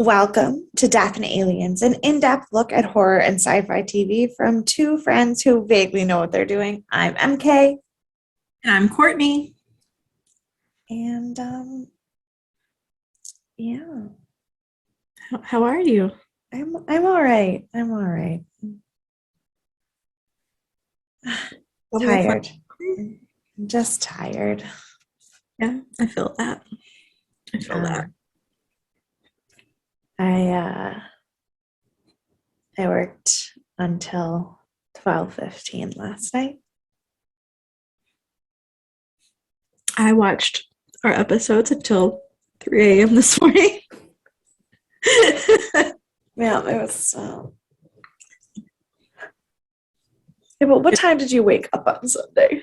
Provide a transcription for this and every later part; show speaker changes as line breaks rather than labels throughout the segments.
Welcome to Death and Aliens, an in-depth look at horror and sci-fi TV from two friends who vaguely know what they're doing. I'm MK,
And I'm Courtney.
and yeah,
How are you?
I'm all right. I'm all right.
Tell me if
Tired. I'm just tired.
Yeah, I feel that. I feel that.
I I worked until 12:15 last night.
I watched our episodes until 3 a.m. this morning.
Yeah, it was. Yeah, but what time did you wake up on Sunday?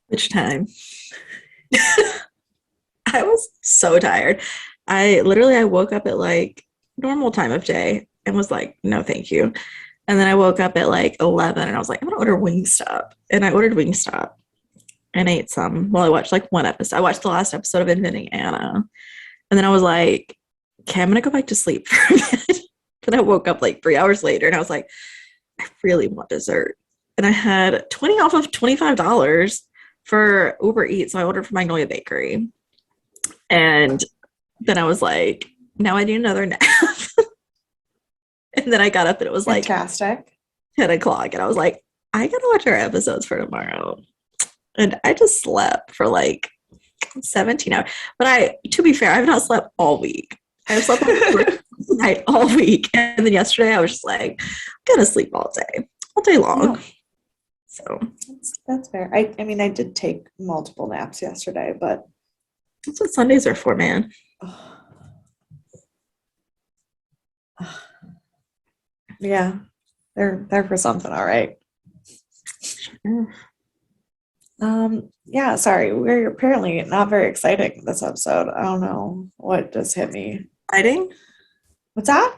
Which time? I was so tired. I woke up at like normal time of day and was like, no, thank you. And then I woke up at like 11 and I was like, I'm gonna order Wingstop. And I ordered Wingstop and ate some. Well, I watched like one episode. I watched the last episode of Inventing Anna. And then I was like, okay, I'm gonna go back to sleep for a bit. Then I woke up like 3 hours later and I was like, I really want dessert. And I had 20 off of $25 for Uber Eats. So I ordered from Magnolia Bakery. And then I was like, now I need another nap. And then I got up and it was like
Fantastic.
10 o'clock. And I was like, I gotta watch our episodes for tomorrow. And I just slept for like 17 hours. But to be fair, I've not slept all week. I've slept like night all week. And then yesterday I was just like, I'm gonna sleep all day long.
Yeah.
So
That's fair. I mean, I did take multiple naps yesterday, but
that's what Sundays are for, man.
Yeah, they're for something, all right. Yeah, sorry, we're apparently not very exciting this episode. I don't know what just hit me.
Exciting.
What's that?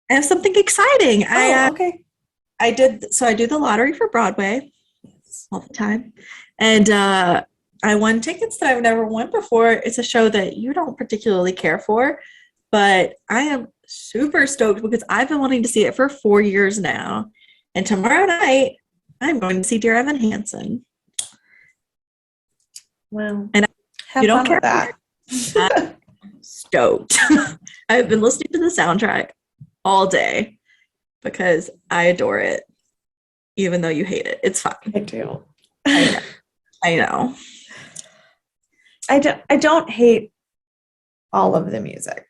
I have something exciting.
Okay.
I do the lottery for Broadway all the time. And I won tickets that I've never won before. It's a show that you don't particularly care for, but I am super stoked because I've been wanting to see it for 4 years now. And tomorrow night, I'm going to see Dear Evan Hansen.
Well,
and
have
you don't
fun
care
with that.
I'm stoked. I've been listening to the soundtrack all day because I adore it, even though you hate it. It's fine.
I do.
I know.
I don't hate all of the music.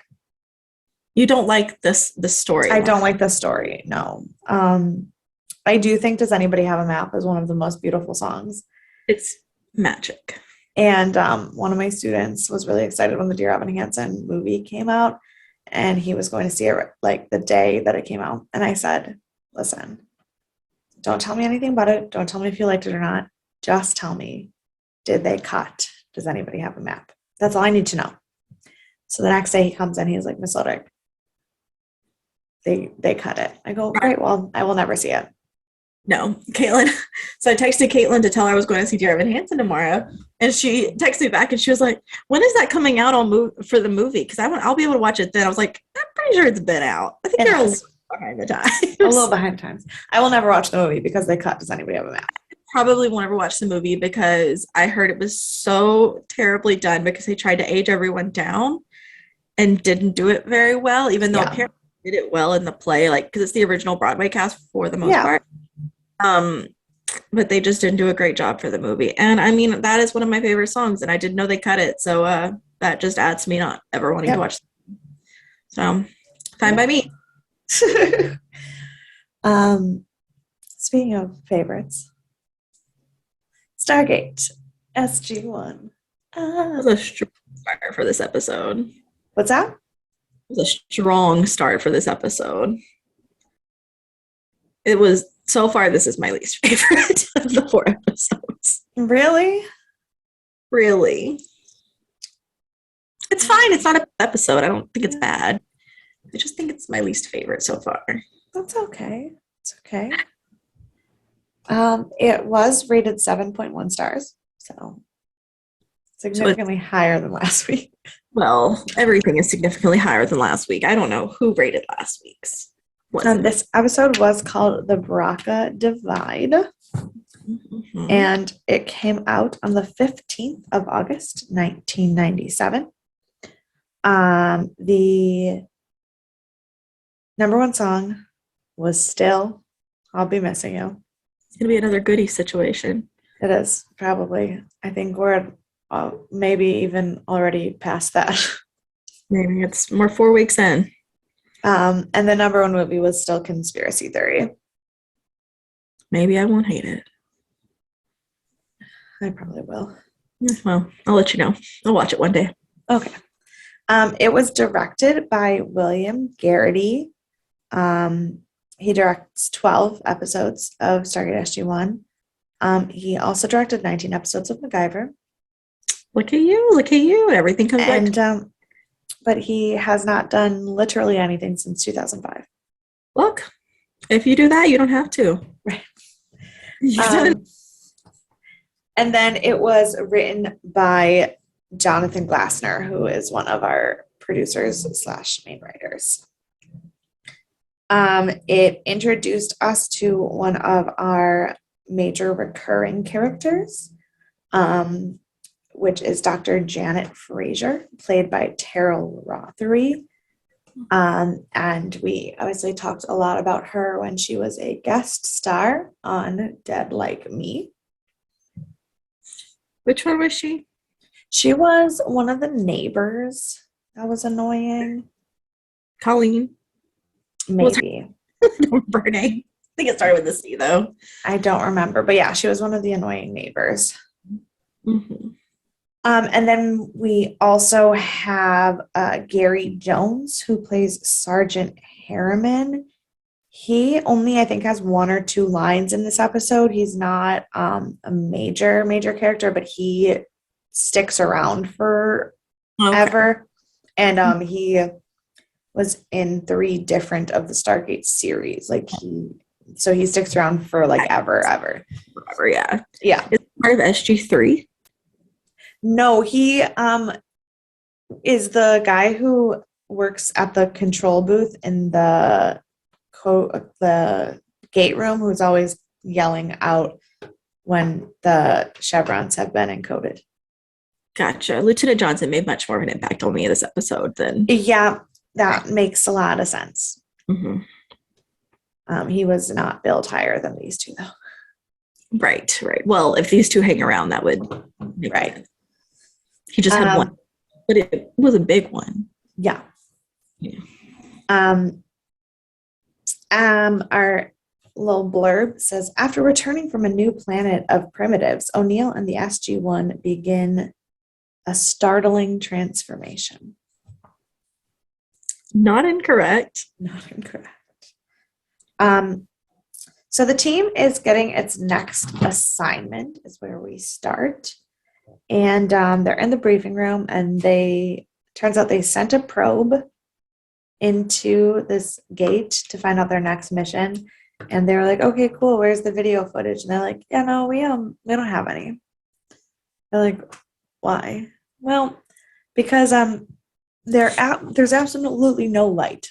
You don't like the story.
I don't like the story. No. I do think "Does Anybody Have a Map" is one of the most beautiful songs.
It's magic.
And one of my students was really excited when the Dear Evan Hansen movie came out, and he was going to see it like the day that it came out. And I said, listen, don't tell me anything about it. Don't tell me if you liked it or not. Just tell me, did they cut "Does Anybody Have a Map"? That's all I need to know. So the next day he comes in, he's like, Miss Ludwig, they cut it. I go, great, well, I will never see it.
No, Caitlin. So I texted Caitlin to tell her I was going to see Dear Evan Hansen tomorrow. And she texted me back and she was like, when is that coming out for the movie? Because I'll be able to watch it then. I was like, I'm pretty sure it's been out. I think they're a little behind the times.
A little behind times. I will never watch the movie because they cut "Does Anybody Have a Map."
Probably won't ever watch the movie because I heard it was so terribly done because they tried to age everyone down and didn't do it very well, even though apparently they did it well in the play, like because it's the original Broadway cast for the most part. But they just didn't do a great job for the movie. And I mean, that is one of my favorite songs, and I didn't know they cut it. So that just adds to me not ever wanting to watch it. So fine by me.
Speaking of favorites, Stargate SG-1.
It was a strong start for this episode.
What's that?
It was a strong start for this episode. It was, so far, this is my least favorite of the 4 episodes.
Really?
Really. It's fine. It's not an episode. I don't think it's bad. I just think it's my least favorite so far.
That's okay. It's okay. It was rated 7.1 stars. So significantly higher than last week.
Well, everything is significantly higher than last week. I don't know who rated last week's.
This episode was called The Baraka Divide, and it came out on the 15th of August, 1997. The number one song was still I'll Be Missing You.
It's going to be another goodie situation.
It is, probably. I think we're maybe even already past that.
Maybe we're 4 weeks in.
And the number one movie was still Conspiracy Theory.
Maybe I won't hate it.
I probably will.
Well, I'll let you know. I'll watch it one day.
Okay. It was directed by William Garrity. He directs 12 episodes of Stargate SG-1. He also directed 19 episodes of MacGyver.
Look at you. Everything comes back.
But he has not done literally anything since 2005.
Look, if you do that, you don't have to.
Right. And then it was written by Jonathan Glassner, who is one of our producers / main writers. It introduced us to one of our major recurring characters, which is Dr. Janet Fraser, played by Terrell Rothery. And we obviously talked a lot about her when she was a guest star on Dead Like Me.
Which one was she?
She was one of the neighbors. That was annoying.
Colleen.
Maybe.
I don't remember her name. I think it started with a C, though.
I don't remember. But yeah, she was one of the annoying neighbors.
Mm-hmm.
And then we also have Gary Jones, who plays Sergeant Harriman. He only, I think, has 1 or 2 lines in this episode. He's not a major character, but he sticks around forever. Okay. And he was in 3 different of the Stargate series. So he sticks around for ever.
Forever, yeah.
Yeah.
Is he part of SG-3?
No, he is the guy who works at the control booth in the gate room, who's always yelling out when the chevrons have been encoded.
Gotcha. Lieutenant Johnson made much more of an impact on me in this episode than...
Yeah, that makes a lot of sense.
Mm-hmm.
He was not billed higher than these 2, though.
Right. Well, if these 2 hang around, that would make sense. He just had 1, but it was a big one.
Yeah. Our little blurb says, after returning from a new planet of primitives, O'Neill and the SG-1 begin a startling transformation.
Not incorrect.
So the team is getting its next assignment, is where we start. And they're in the briefing room, and turns out they sent a probe into this gate to find out their next mission. And they were like, okay, cool, where's the video footage? And they're like, yeah, no, we don't have any. They're like, why? Well, because there's absolutely no light.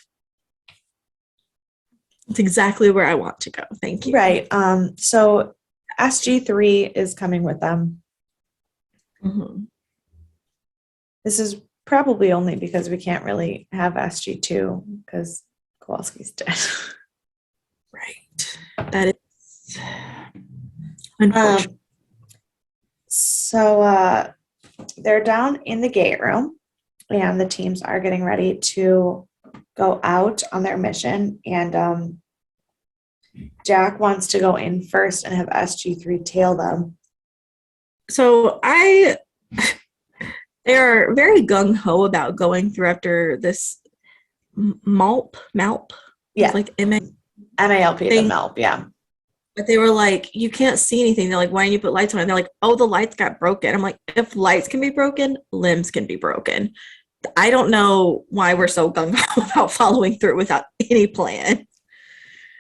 It's exactly where I want to go. Thank you.
Right. So SG-3 is coming with them.
Mm-hmm.
This is probably only because we can't really have SG-2 because Kowalski's dead.
Right. That is unfortunate.
So they're down in the gate room, and the teams are getting ready to go out on their mission. And Jack wants to go in first and have SG-3 tail them.
So they're very gung-ho about going through after this MALP.
Yeah.
Like
MALP, the MALP, yeah.
But they were like, you can't see anything. They're like, why didn't you put lights on? And they're like, oh, the lights got broken. I'm like, if lights can be broken, limbs can be broken. I don't know why we're so gung-ho about following through without any plan.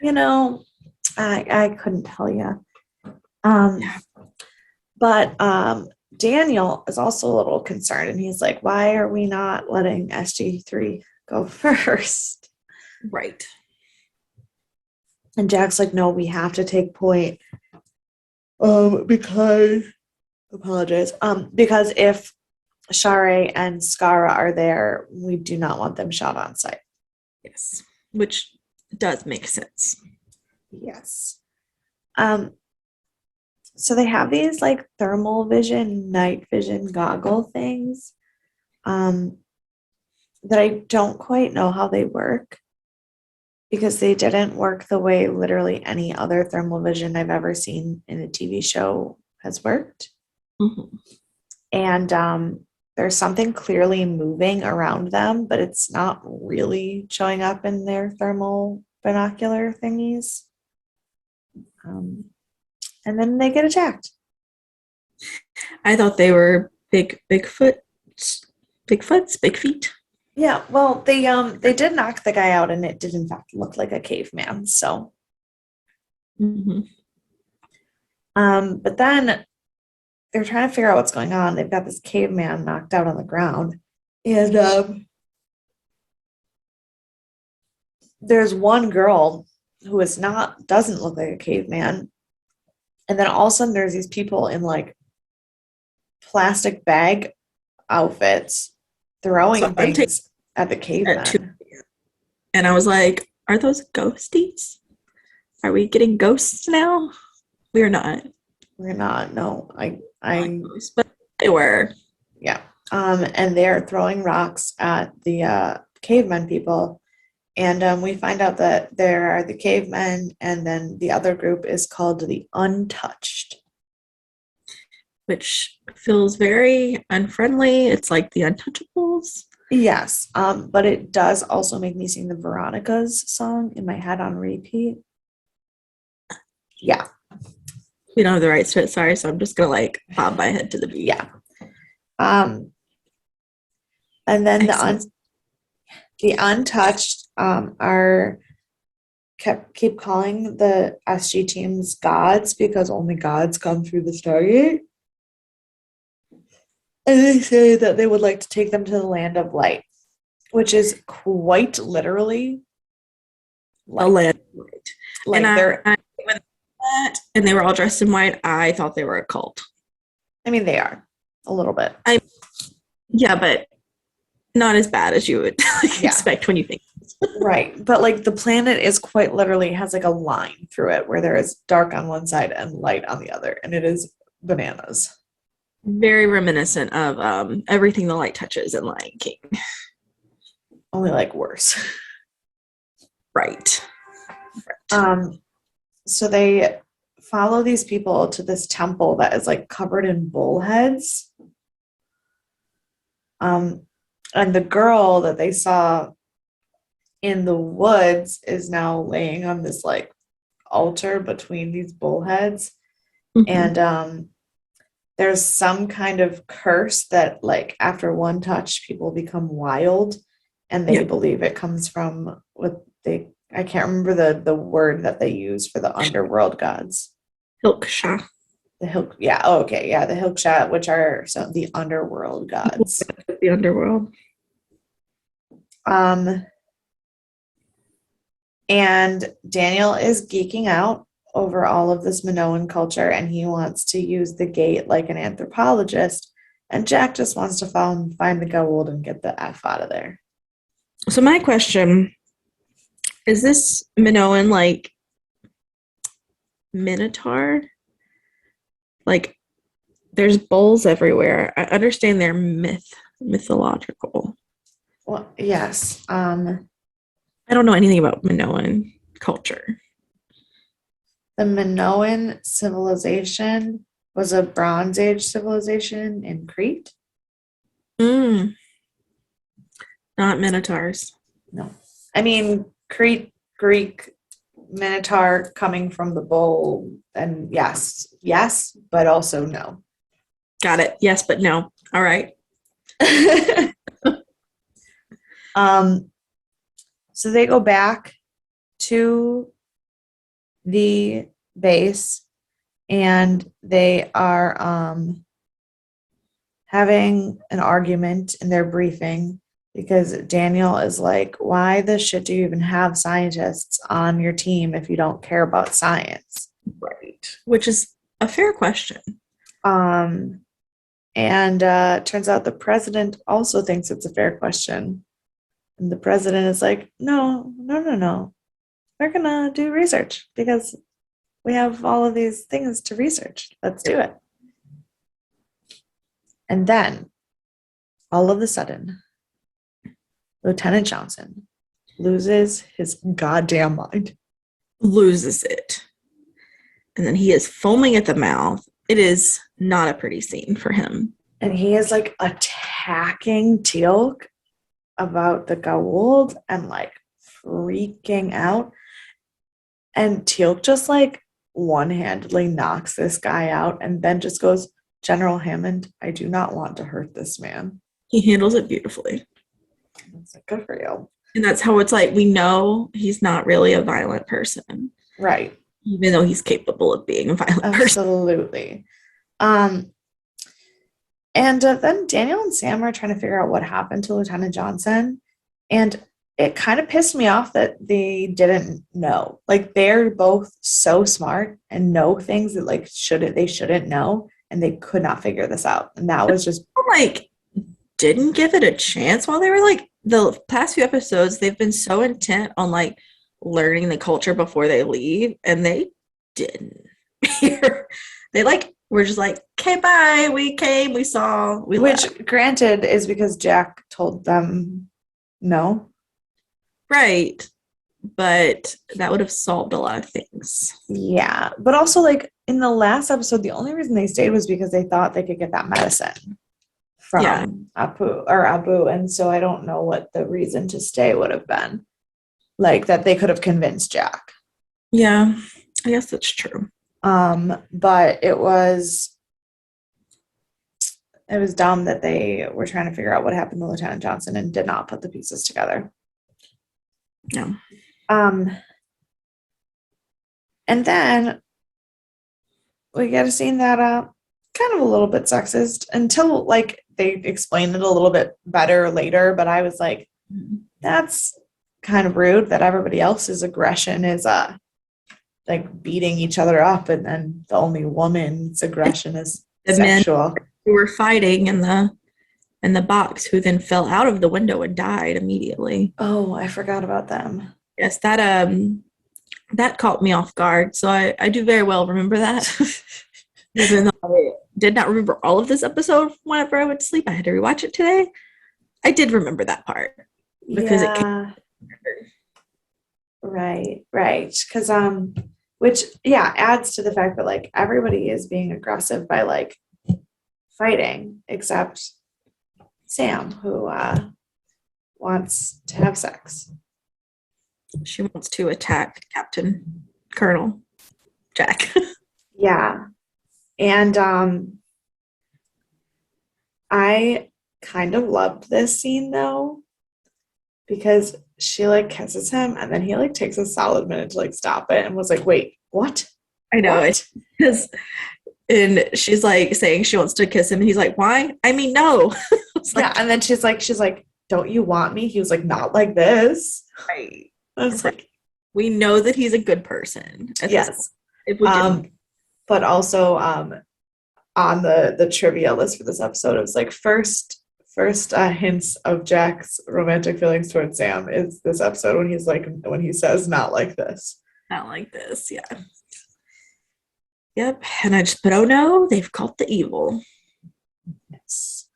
I couldn't tell you. But Daniel is also a little concerned, and he's like, why are we not letting SG3 go first?
Right.
And Jack's like, no, we have to take point. Because because if Share and Skara are there, we do not want them shot on sight.
Yes. Which does make sense.
Yes. So they have these like thermal vision, night vision goggle things that I don't quite know how they work because they didn't work the way literally any other thermal vision I've ever seen in a TV show has worked.
Mm-hmm.
And there's something clearly moving around them, but it's not really showing up in their thermal binocular thingies. And then they get attacked.
I thought they were big feet.
Yeah, well, they did knock the guy out, and it did in fact look like a caveman. So,
Mm-hmm.
but then they're trying to figure out what's going on. They've got this caveman knocked out on the ground, and there's one girl who doesn't look like a caveman, and then all of a sudden there's these people in like plastic bag outfits throwing things at the caveman.
And I was like, are those ghosties? Are we getting ghosts now? We're not.
We're not. No,
But they were.
Yeah. And they're throwing rocks at the cavemen people. And we find out that there are the cavemen, and then the other group is called the Untouched.
Which feels very unfriendly. It's like the Untouchables.
Yes. But it does also make me sing the Veronica's song in my head on repeat. Yeah.
We don't have the rights to it, sorry, so I'm just gonna like bob my head to the beat.
Yeah. And then the Untouched keep calling the SG teams gods because only gods come through the Stargate. And they say that they would like to take them to the land of light, which is quite literally
a land of light.
Like
and they were all dressed in white. I thought they were a cult.
I mean, they are a little bit.
Yeah, but not as bad as you would expect when you think.
Right. But like the planet is quite literally has like a line through it where there is dark on one side and light on the other. And it is bananas.
Very reminiscent of Everything the Light Touches in Lion King.
Only like worse.
Right.
So they follow these people to this temple that is like covered in bullheads. And the girl that they saw in the woods is now laying on this like altar between these bullheads. Mm-hmm. And there's some kind of curse that like after one touch people become wild, and they believe it comes from I can't remember the word that they use for the underworld gods.
Hilksha.
The Hilksha, which are the underworld gods.
The underworld.
And Daniel is geeking out over all of this Minoan culture, and he wants to use the gate like an anthropologist. And Jack just wants to find the gold and get the F out of there.
So my question, is this Minoan like Minotaur? Like there's bulls everywhere. I understand they're mythological.
Well, yes.
I don't know anything about Minoan culture.
The Minoan civilization was a Bronze Age civilization in Crete.
Not Minotaurs.
No. I mean, Crete, Greek, Minotaur coming from the bull, and yes, but also no.
Got it. Yes, but no. All right.
So they go back to the base, and they are having an argument in their briefing because Daniel is like, why the shit do you even have scientists on your team if you don't care about science?
Right. Which is a fair question.
And turns out the president also thinks it's a fair question. And the president is like, no, no, no, no. We're going to do research because we have all of these things to research. Let's do it. And then, all of a sudden, Lieutenant Johnson loses his goddamn mind.
Loses it. And then he is foaming at the mouth. It is not a pretty scene for him.
And he is like attacking Teal'c about the Goa'uld and like freaking out. And Teal'c just like one-handedly knocks this guy out and then just goes, General Hammond, I do not want to hurt this man.
He handles it beautifully.
It's like, good for you.
And that's how it's like, we know he's not really a violent person.
Right.
Even though he's capable of being a violent person.
Absolutely. And then Daniel and Sam are trying to figure out what happened to Lieutenant Johnson. And it kind of pissed me off that they didn't know. Like, they're both so smart and know things that like they shouldn't know, and they could not figure this out. And that was just
like, didn't give it a chance while they were like, the past few episodes, they've been so intent on like learning the culture before they leave, and they didn't. They like were just like, okay, bye, we came, we saw, we
which
left.
Granted is because Jack told them no.
Right. But that would have solved a lot of things.
Yeah. But also, like, in the last episode, the only reason they stayed was because they thought they could get that medicine from Abu. And so I don't know what the reason to stay would have been. Like, that they could have convinced Jack.
Yeah, I guess that's true.
But it was dumb that they were trying to figure out what happened to Lieutenant Johnson and did not put the pieces together.
No.
And then we get a scene that kind of a little bit sexist until like they explained it a little bit better later, but I was like, that's kind of rude that everybody else's aggression is like beating each other up, and then the only woman's aggression is
the
sexual.
Men who were fighting in the box, who then fell out of the window and died immediately.
Oh, I forgot about them.
Yes, that caught me off guard. So I do very well remember that. Even though I did not remember all of this episode whenever I went to sleep, I had to rewatch it today. I did remember that part because it came.
Right. Because which adds to the fact that like everybody is being aggressive by like fighting except Sam, who wants to have sex.
She wants to attack Captain Colonel Jack.
Yeah. And I kind of loved this scene though, because she like kisses him and then he like takes a solid minute to like stop it and was like, wait, what?
I know
What?
it. And she's like saying she wants to kiss him, and he's like, why? I mean, no.
Yeah, and then she's like, don't you want me? He was like, not like this.
Right.
I was like,
we know that he's a good person.
yes.
If we didn't.
But also on the trivia list for this episode, it was like first hints of Jack's romantic feelings towards Sam is this episode when he says not like this.
Not like this, yeah. Yep. And I just, but oh no, they've caught the evil.
Yes.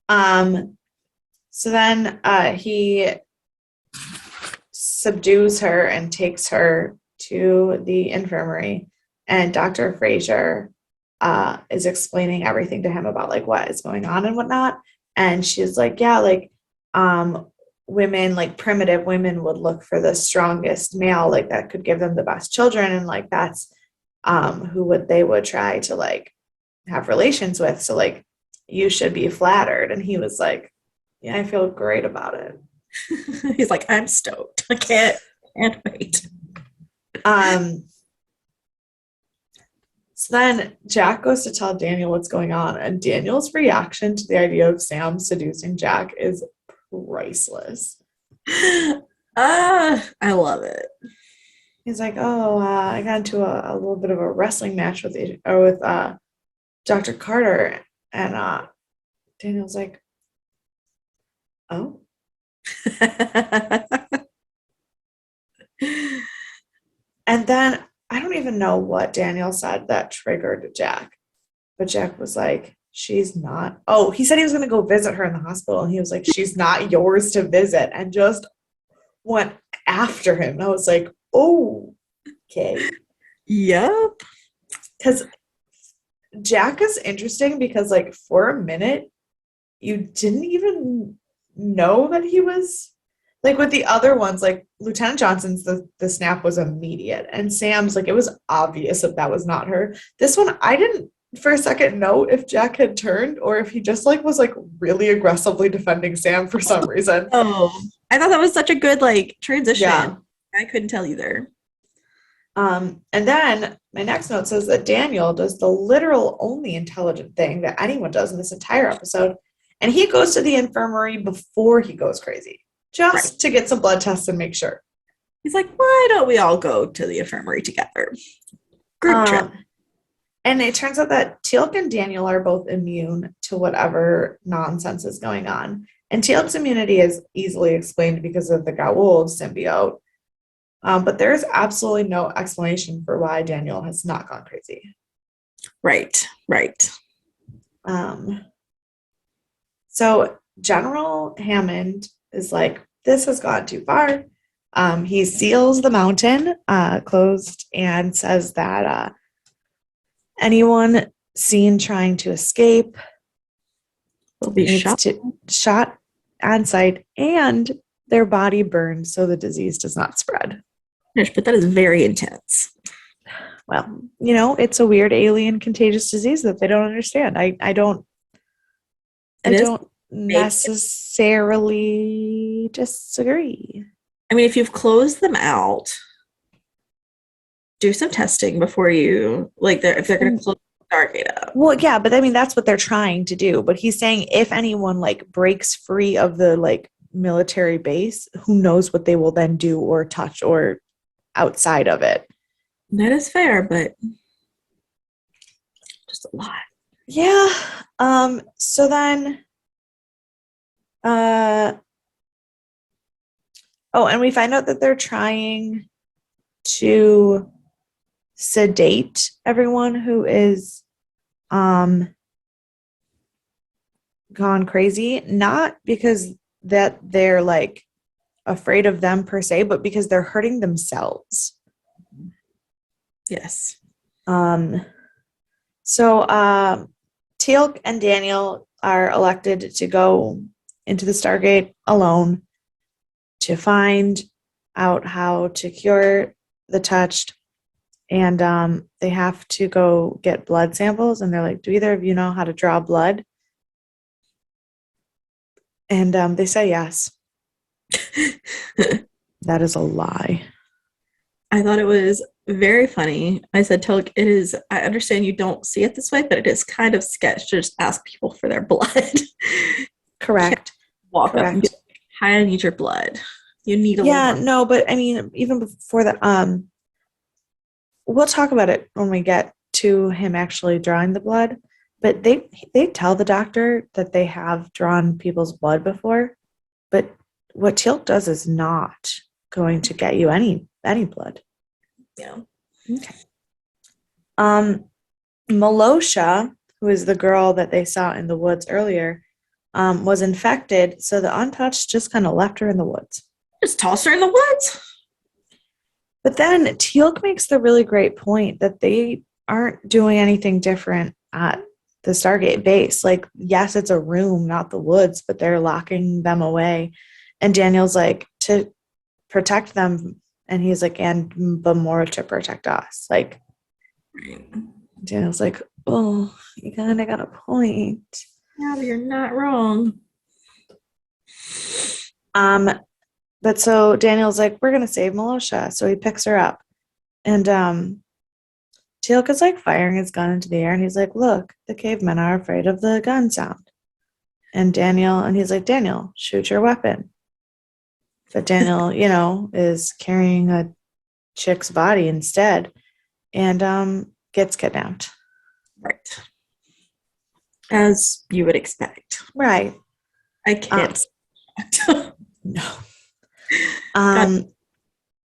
So then he subdues her and takes her to the infirmary, and Dr. Fraser is explaining everything to him about like what is going on and whatnot. And she's like, yeah, like women, like primitive women would look for the strongest male, like that could give them the best children, and like that's they would try to like have relations with. So like you should be flattered. And he was like, yeah, I feel great about it.
He's like, I'm stoked. I can't wait.
So then Jack goes to tell Daniel what's going on, and Daniel's reaction to the idea of Sam seducing Jack is priceless.
I love it.
He's like, "Oh, I got into a little bit of a wrestling match with Dr. Carter," and Daniel's like, "Oh." And then I don't even know what Daniel said that triggered Jack, but Jack was like, "She's not." Oh, he said he was going to go visit her in the hospital, and he was like, "She's not yours to visit," and just went after him. I was like, "Oh, okay."
Yep.
Because Jack is interesting because, like, for a minute, you didn't even know that he was like with the other ones, like Lieutenant Johnson's, the snap was immediate, and Sam's, like, it was obvious that was not her. This one, I didn't for a second know if Jack had turned or if he just like was like really aggressively defending Sam for some reason.
Oh, I thought that was such a good like transition.
Yeah.
I couldn't tell either.
And then my next note says that Daniel does the literal only intelligent thing that anyone does in this entire episode, and he goes to the infirmary before he goes crazy, just to get some blood tests and make sure.
He's like, why don't we all go to the infirmary together? Group trip.
And it turns out that Teal'c and Daniel are both immune to whatever nonsense is going on. And Teal'c's immunity is easily explained because of the Goa'uld symbiote. But there's absolutely no explanation for why Daniel has not gone crazy.
Right.
So General Hammond is like, this has gone too far. He seals the mountain closed and says that anyone seen trying to escape
will be
shot on sight and their body burned so the disease does not spread.
But that is very intense.
Well, it's a weird alien contagious disease that they don't understand. I don't necessarily disagree.
I mean, if you've closed them out, do some testing before you, like, if they're going to close Stargate up.
Well, yeah, but I mean, that's what they're trying to do. But he's saying if anyone, like, breaks free of the, like, military base, who knows what they will then do or touch or outside of it.
That is fair, but just a lot.
Yeah. So then and we find out that they're trying to sedate everyone who is gone crazy, not because that they're like afraid of them per se, but because they're hurting themselves.
Yes.
So Teal'c and Daniel are elected to go into the Stargate alone to find out how to cure the touched, and they have to go get blood samples, and they're like, do either of you know how to draw blood? And they say yes. That is a lie.
I thought it was very funny. I said, Teal'c, it is, I understand you don't see it this way, but it is kind of sketch to just ask people for their blood.
Correct.
Walk up and be like, hi, I need your blood. You need a
little more. No, but I mean, even before that, we'll talk about it when we get to him actually drawing the blood. But they tell the doctor that they have drawn people's blood before, but what Teal'c does is not going to get you any blood.
Yeah.
Okay. Malosha, who is the girl that they saw in the woods earlier, was infected, so the Untouched just kind of left her in the woods.
Just tossed her in the woods.
But then Teal'c makes the really great point that they aren't doing anything different at the Stargate base. Like, yes, it's a room, not the woods, but they're locking them away. And Daniel's like, to protect them. And he's like, but more to protect us. Like, Daniel's like, oh, you kind of got a point.
Yeah, but you're not wrong.
But so Daniel's like, we're going to save Malosha. So he picks her up. And Teal'c is like firing his gun into the air, and he's like, "Look, the cavemen are afraid of the gun sound." And he's like, "Daniel, shoot your weapon." But Daniel, is carrying a chick's body instead, and gets kidnapped.
Right. As you would expect.
Right.
I can't.
No.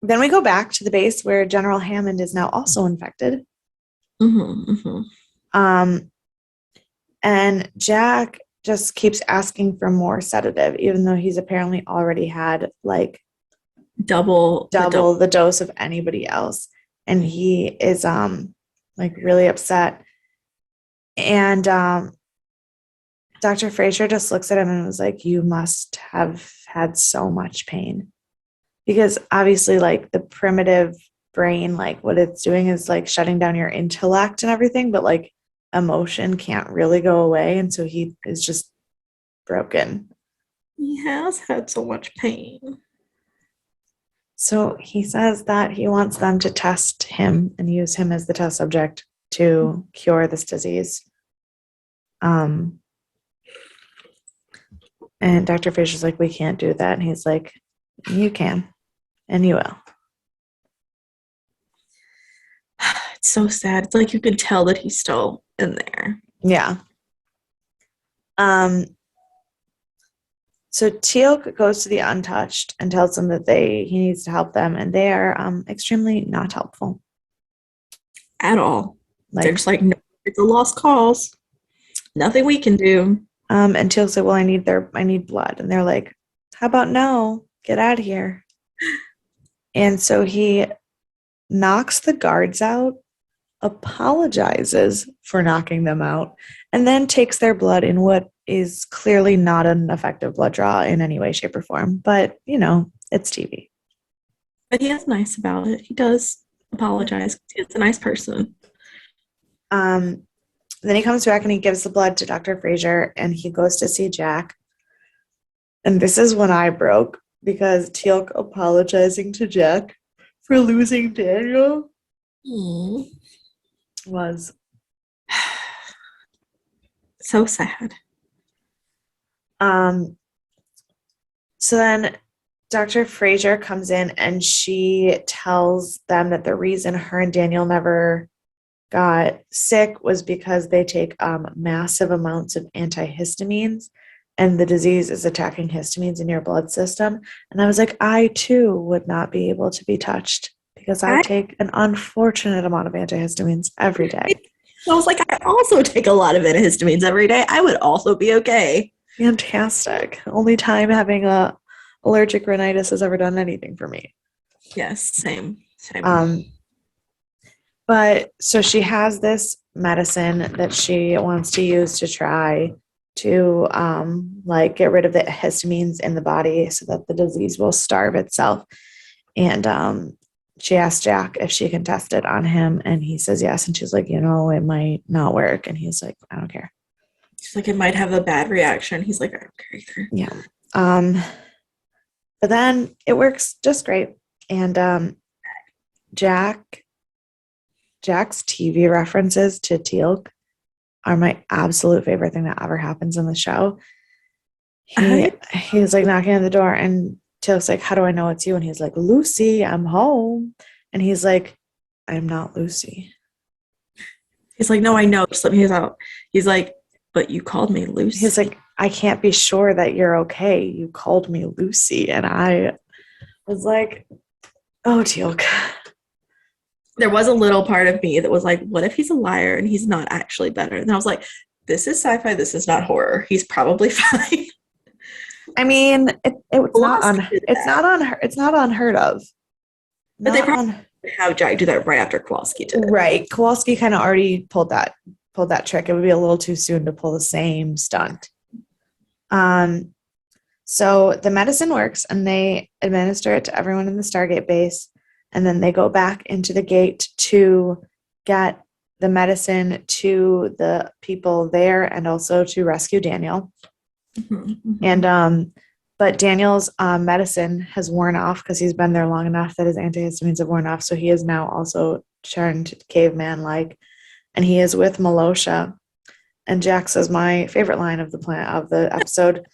Then we go back to the base where General Hammond is now also infected. And Jack just keeps asking for more sedative, even though he's apparently already had like
double
the dose of anybody else. And he is like really upset. And Dr. Fraser just looks at him and was like, "You must have had so much pain." Because obviously, like, the primitive brain, like, what it's doing is like shutting down your intellect and everything, but like emotion can't really go away. And so he is just broken.
He has had so much pain.
So he says that he wants them to test him and use him as the test subject to cure this disease. And Dr. Fraser's like, "We can't do that." And he's like, "You can, and you will."
It's so sad. It's like you could tell that he's still in there.
Yeah. So Teal'c goes to the Untouched and tells them that he needs to help them, and they are extremely not helpful
at all.
Like,
they're just like, "No, it's a lost cause. Nothing we can do."
And Teal'c said, "Well, I need blood," and they're like, "How about no? Get out of here." And so he knocks the guards out, apologizes for knocking them out, and then takes their blood in what is clearly not an effective blood draw in any way, shape, or form. But, it's TV.
But he is nice about it. He does apologize. He's a nice person.
Then he comes back and he gives the blood to Dr. Fraser, and he goes to see Jack. And this is when I broke, because Teal'c apologizing to Jack for losing Daniel was
so sad.
So then Dr. Fraser comes in and she tells them that the reason her and Daniel never got sick was because they take massive amounts of antihistamines, and the disease is attacking histamines in your blood system. And I was like, I too would not be able to be touched because I take an unfortunate amount of antihistamines every day.
I was like, I also take a lot of antihistamines every day. I would also be okay.
Fantastic. Only time having a allergic rhinitis has ever done anything for me.
Yes, same.
But so she has this medicine that she wants to use to try to get rid of the histamines in the body so that the disease will starve itself. And she asked Jack if she can test it on him, and he says yes. And she's like, it might not work. And he's like, I don't care.
She's like, it might have a bad reaction. He's like, I don't care either.
Yeah. But then it works just great. And Jack's TV references to Teal'c are my absolute favorite thing that ever happens in the show. He's like knocking on the door, and Teal'c's like, "How do I know it's you?" And he's like, "Lucy, I'm home." And he's like, "I'm not Lucy."
He's like, "No, I know. Just let me out." He's like, "But you called me Lucy."
He's like, "I can't be sure that you're okay. You called me Lucy." And I was like, oh, Teal'c.
There was a little part of me that was like, what if he's a liar and he's not actually better? And I was like, this is sci-fi. This is not horror. He's probably fine.
I mean, it's not unheard of.
But they probably have Jack do that right after Kowalski did it.
Right. Kowalski kind of already pulled that trick. It would be a little too soon to pull the same stunt. So the medicine works, and they administer it to everyone in the Stargate base. And then they go back into the gate to get the medicine to the people there, and also to rescue Daniel. And but Daniel's medicine has worn off because he's been there long enough that his antihistamines have worn off. So he is now also turned caveman like, and he is with Malosha. And Jack says my favorite line of the episode.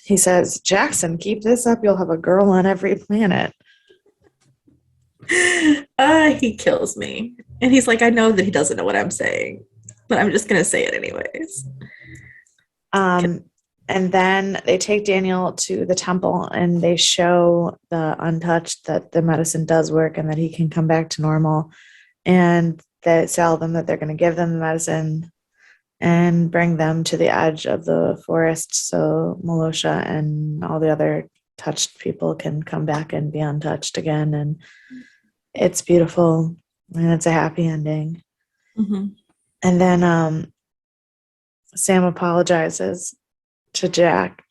He says, "Jackson, keep this up. You'll have a girl on every planet."
He kills me. And he's like, I know that he doesn't know what I'm saying, but I'm just going to say it anyways.
And then they take Daniel to the temple and they show the untouched that the medicine does work and that he can come back to normal. And they tell them that they're going to give them the medicine and bring them to the edge of the forest so Malosha and all the other touched people can come back and be untouched again. And it's beautiful and it's a happy ending.
Mm-hmm.
And then Sam apologizes to Jack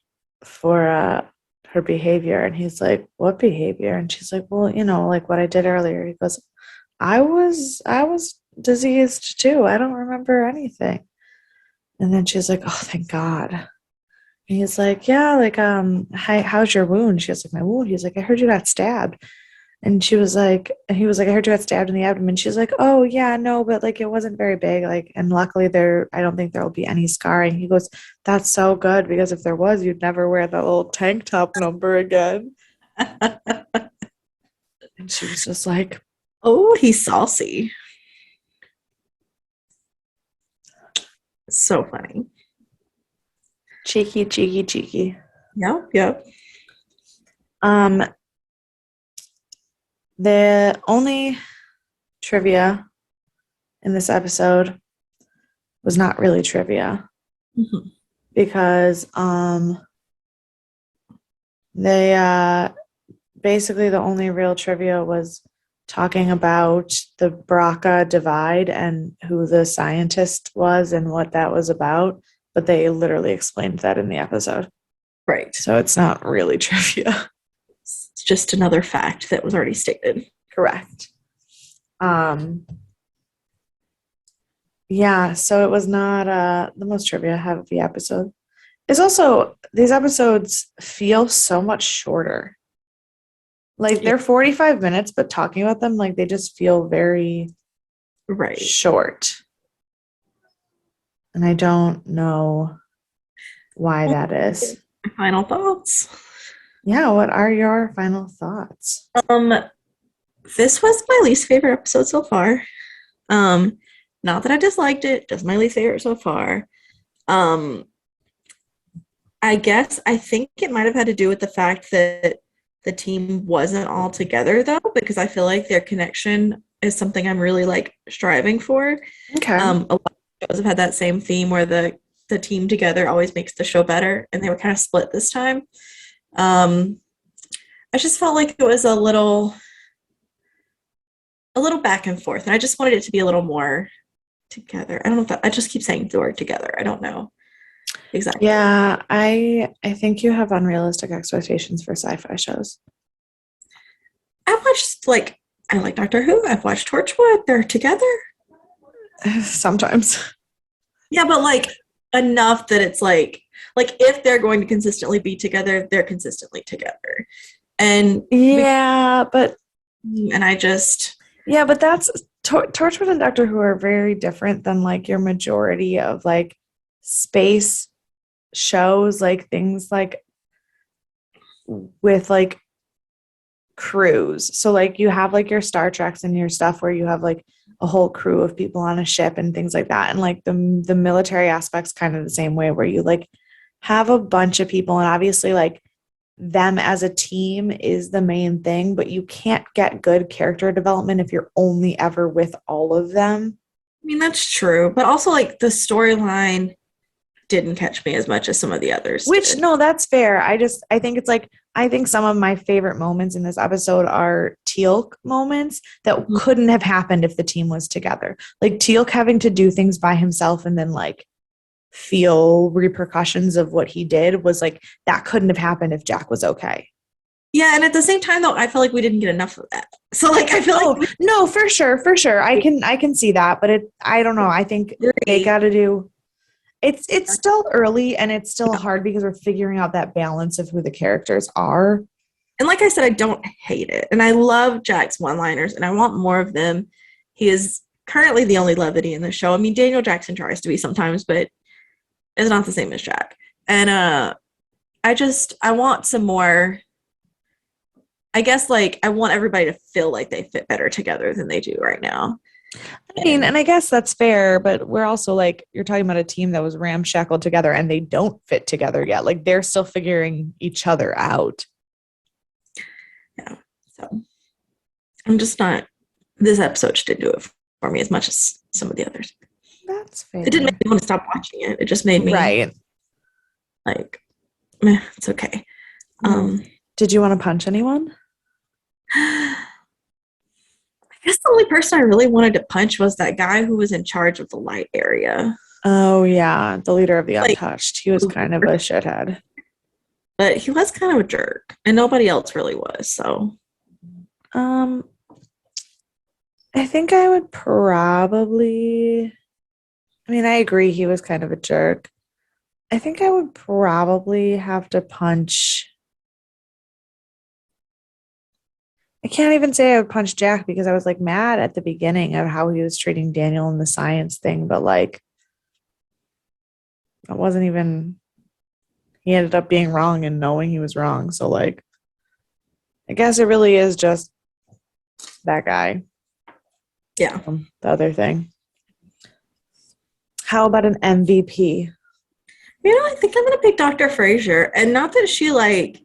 for her behavior. And he's like, "What behavior?" And she's like, "Well, like what I did earlier." He goes, I was diseased too. I don't remember anything." And then she's like, "Oh, thank God." And he's like, "Yeah, like, how's your wound?" She was like, "My wound." He's like, "I heard you got stabbed." And he was like, "I heard you got stabbed in the abdomen." She's like, "Oh yeah, no, but like it wasn't very big. Like, and luckily I don't think there will be any scarring." He goes, "That's so good, because if there was, you'd never wear that little tank top number again." And she was just like,
Oh, he's saucy. So funny.
cheeky, cheeky, cheeky.
Yep.
The only trivia in this episode was not really trivia,
Mm-hmm.
because they basically the only real trivia was talking about the Braca divide and who the scientist was and what that was about, but they literally explained that in the episode.
Right.
So it's not really trivia.
It's just another fact that was already stated.
Correct. Yeah, so it was not the most trivia heavy episode. It's also, these episodes feel so much shorter. Like they're 45 minutes, but talking about them, like they just feel very
right
short. And I don't know why that is.
Final thoughts.
Yeah, what are your final thoughts?
This was my least favorite episode so far. Not that I disliked it, just my least favorite so far. I guess I think it might have had to do with the fact that the team wasn't all together though, because I feel like their connection is something I'm really like striving for.
Okay.
A lot of shows have had that same theme where the team together always makes the show better, and they were kind of split this time. I just felt like it was a little back and forth, and I just wanted it to be a little more together. I don't know if I just keep saying the word together. I don't know exactly.
Yeah, I think you have unrealistic expectations for sci-fi shows.
I like Doctor Who. I've watched Torchwood. They're together.
Sometimes.
Yeah, but like enough that it's like if they're going to consistently be together, they're consistently together. And
yeah, but that's Torchwood and Doctor Who are very different than like your majority of like space shows, like things like with like crews. So like you have like your Star Treks and your stuff where you have like a whole crew of people on a ship and things like that, and like the military aspect's kind of the same way, where you like have a bunch of people, and obviously like them as a team is the main thing, but you can't get good character development if you're only ever with all of them.
I mean, that's true, but also like the storyline didn't catch me as much as some of the others did.
No, that's fair. I think it's like, I think some of my favorite moments in this episode are Teal'c moments that couldn't have happened if the team was together. Like Teal'c having to do things by himself and then like feel repercussions of what he did was like, that couldn't have happened if Jack was okay.
Yeah, and at the same time though, I feel like we didn't get enough of that. So like I feel
no, for sure. I can see that, but I don't know. I think they got to do. It's still early and it's still hard because we're figuring out that balance of who the characters are.
And like I said, I don't hate it. And I love Jack's one-liners and I want more of them. he is currently the only levity in the show. I mean, Daniel Jackson tries to be sometimes, but it's not the same as Jack. And I want some more. I guess like I want everybody to feel like they fit better together than they do right now.
I mean, and I guess that's fair, but we're also like, you're talking about a team that was ramshackled together and they don't fit together yet. Like they're still figuring each other out.
Yeah. So I'm just not, this episode just didn't do it for me as much as some of the others.
That's fair.
It didn't make me want to stop watching it. It just made me like, meh, it's okay.
Did you want to punch anyone?
I guess the only person I really wanted to punch was that guy who was in charge of the light area.
Oh yeah, the leader of the Untouched. He was kind of a shithead.
But he was kind of a jerk, and nobody else really was, so.
I think I would probably, I mean, I agree he was kind of a jerk. I think I would probably have to punch. I can't even say I would punch Jack because I was like mad at the beginning of how he was treating Daniel in the science thing, but like it wasn't even, he ended up being wrong and knowing he was wrong. So like, I guess it really is just that guy.
Yeah.
The other thing. How about an MVP?
I think I'm gonna pick Dr. Frasier, and not that she like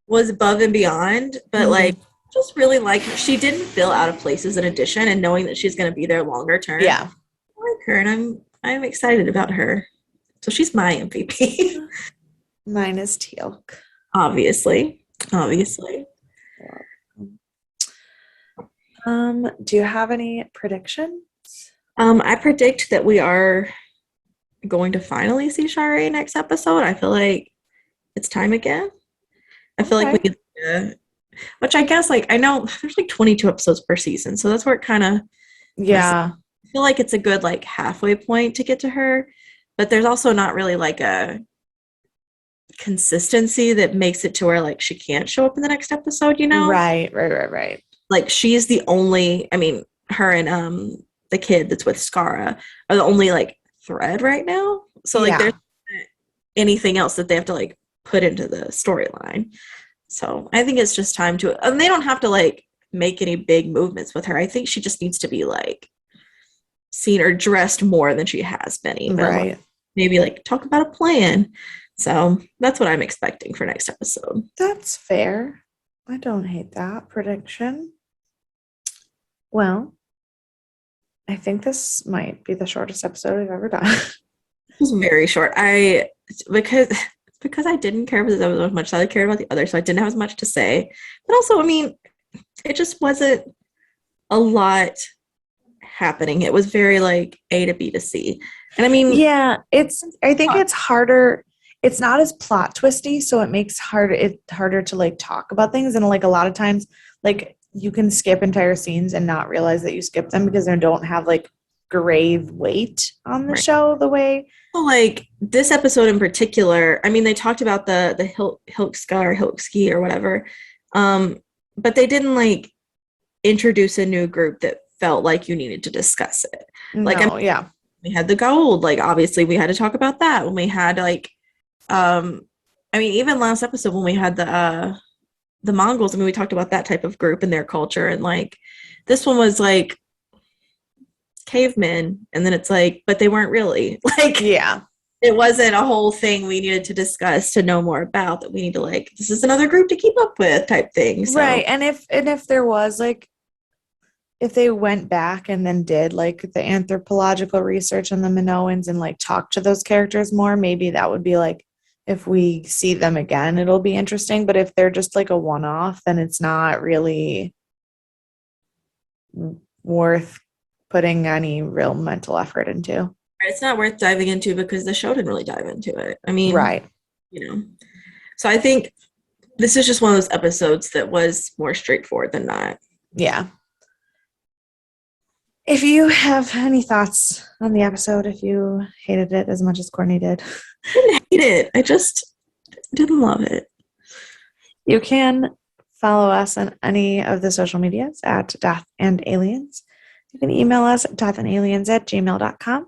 was above and beyond, but like just really like she didn't feel out of place as an addition, and knowing that she's gonna be there longer term.
Yeah,
I like her, and I'm excited about her. So she's my MVP.
Mine is Teal'c.
Obviously.
Do you have any predictions?
I predict that we are going to finally see Shari next episode. I feel like it's time again. I feel like we need which I guess like I know there's like 22 episodes per season, so that's where it kind of I feel like it's a good like halfway point to get to her, but there's also not really like a consistency that makes it to where like she can't show up in the next episode,
Right.
Like she's the only, I mean, her and the kid that's with Skara are the only like thread right now. So like there's not anything else that they have to like put into the storyline. So I think it's just time to, and they don't have to like make any big movements with her. I think she just needs to be like seen or dressed more than she has been even.
Right.
Maybe like talk about a plan. So that's what I'm expecting for next episode.
That's fair. I don't hate that prediction. Well, I think this might be the shortest episode we've ever done.
It was very short. Because I didn't care about this episode as much as I cared about the other, so I didn't have as much to say. But also, I mean, it just wasn't a lot happening. It was very like A to B to C. And I mean,
yeah, I think it's harder. It's not as plot twisty, so it makes it harder to like talk about things. And like a lot of times, like you can skip entire scenes and not realize that you skipped them because they don't have like grave weight on the show the way.
So like this episode in particular, I mean, they talked about the Hilkski or whatever, but they didn't like introduce a new group that felt like you needed to discuss it. Like, we had the gold. Like, obviously, we had to talk about that. When we had like, I mean, even last episode when we had the Mongols. I mean, we talked about that type of group and their culture, and like this one was like cavemen, and then it's like, but they weren't really like, it wasn't a whole thing we needed to discuss to know more about, that we need to like, this is another group to keep up with type thing. So.
Right. And if there was like, if they went back and then did like the anthropological research on the Minoans and like talked to those characters more, maybe that would be like, if we see them again, it'll be interesting. But if they're just like a one-off, then it's not really worth putting any real mental effort into.
It's not worth diving into because the show didn't really dive into it. I mean,
right.
So I think this is just one of those episodes that was more straightforward than not.
Yeah. If you have any thoughts on the episode, if you hated it as much as Courtney did.
I didn't hate it. I just didn't love it.
You can follow us on any of the social medias at Death and Aliens. You can email us at deathandaliens@gmail.com.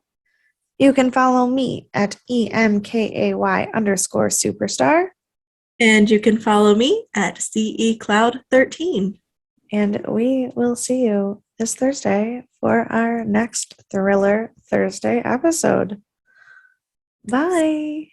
You can follow me at EMKAY_superstar.
And you can follow me at CECloud13.
And we will see you this Thursday for our next Thriller Thursday episode. Bye.